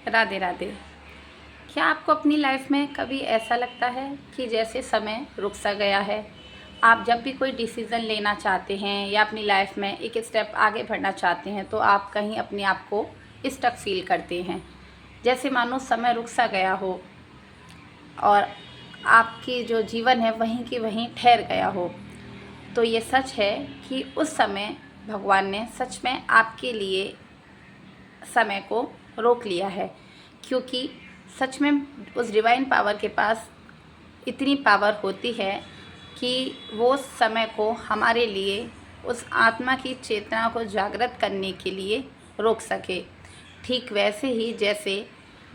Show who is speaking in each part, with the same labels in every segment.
Speaker 1: राधे राधे। क्या आपको अपनी लाइफ में कभी ऐसा लगता है कि जैसे समय रुक सा गया है? आप जब भी कोई डिसीज़न लेना चाहते हैं या अपनी लाइफ में एक स्टेप आगे बढ़ना चाहते हैं तो आप कहीं अपने आप को स्टक फील करते हैं, जैसे मानो समय रुक सा गया हो और आपकी जो जीवन है वहीं की वहीं ठहर गया हो। तो ये सच है कि उस समय भगवान ने सच में आपके लिए समय को रोक लिया है, क्योंकि सच में उस डिवाइन पावर के पास इतनी पावर होती है कि वो समय को हमारे लिए, उस आत्मा की चेतना को जागृत करने के लिए रोक सके। ठीक वैसे ही जैसे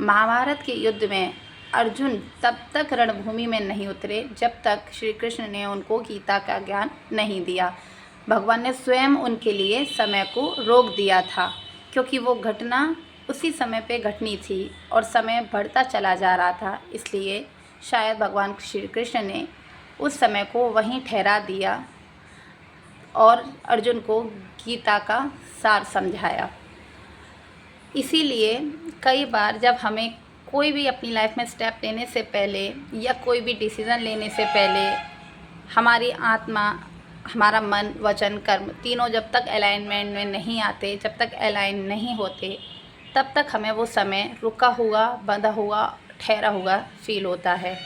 Speaker 1: महाभारत के युद्ध में अर्जुन तब तक रणभूमि में नहीं उतरे जब तक श्री कृष्ण ने उनको गीता का ज्ञान नहीं दिया। भगवान ने स्वयं उनके लिए समय को रोक दिया था, क्योंकि वो घटना उसी समय पे घटनी थी और समय बढ़ता चला जा रहा था। इसलिए शायद भगवान श्री कृष्ण ने उस समय को वहीं ठहरा दिया और अर्जुन को गीता का सार समझाया। इसीलिए कई बार जब हमें कोई भी अपनी लाइफ में स्टेप लेने से पहले या कोई भी डिसीज़न लेने से पहले हमारी आत्मा, हमारा मन, वचन, कर्म तीनों जब तक अलाइनमेंट में नहीं आते, जब तक अलाइन नहीं होते, तब तक हमें वो समय रुका हुआ, बंधा हुआ, ठहरा हुआ फील होता है।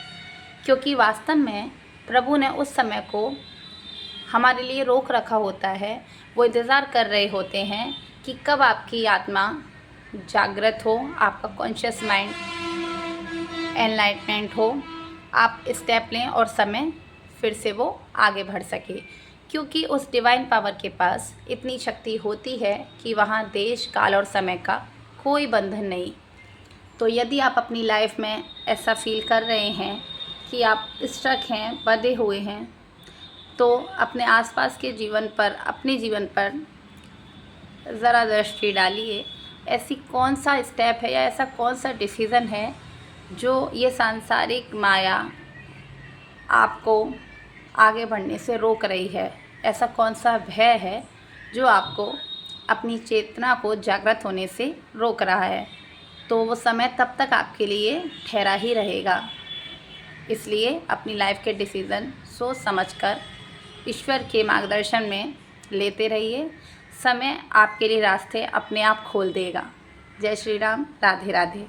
Speaker 1: क्योंकि वास्तव में प्रभु ने उस समय को हमारे लिए रोक रखा होता है। वो इंतज़ार कर रहे होते हैं कि कब आपकी आत्मा जागृत हो, आपका कॉन्शियस माइंड एनलाइटमेंट हो, आप स्टेप लें और समय फिर से वो आगे बढ़ सके। क्योंकि उस डिवाइन पावर के पास इतनी शक्ति होती है कि वहाँ देश, काल और समय का कोई बंधन नहीं। तो यदि आप अपनी लाइफ में ऐसा फील कर रहे हैं कि आप स्ट्रक हैं, बंधे हुए हैं, तो अपने आसपास के जीवन पर, अपने जीवन पर ज़रा दृष्टि डालिए। ऐसी कौन सा स्टेप है या ऐसा कौन सा डिसीज़न है जो ये सांसारिक माया आपको आगे बढ़ने से रोक रही है? ऐसा कौन सा भय है जो आपको अपनी चेतना को जागृत होने से रोक रहा है? तो वो समय तब तक आपके लिए ठहरा ही रहेगा। इसलिए अपनी लाइफ के डिसीज़न सोच समझकर ईश्वर के मार्गदर्शन में लेते रहिए। समय आपके लिए रास्ते अपने आप खोल देगा। जय श्री राम। राधे राधे।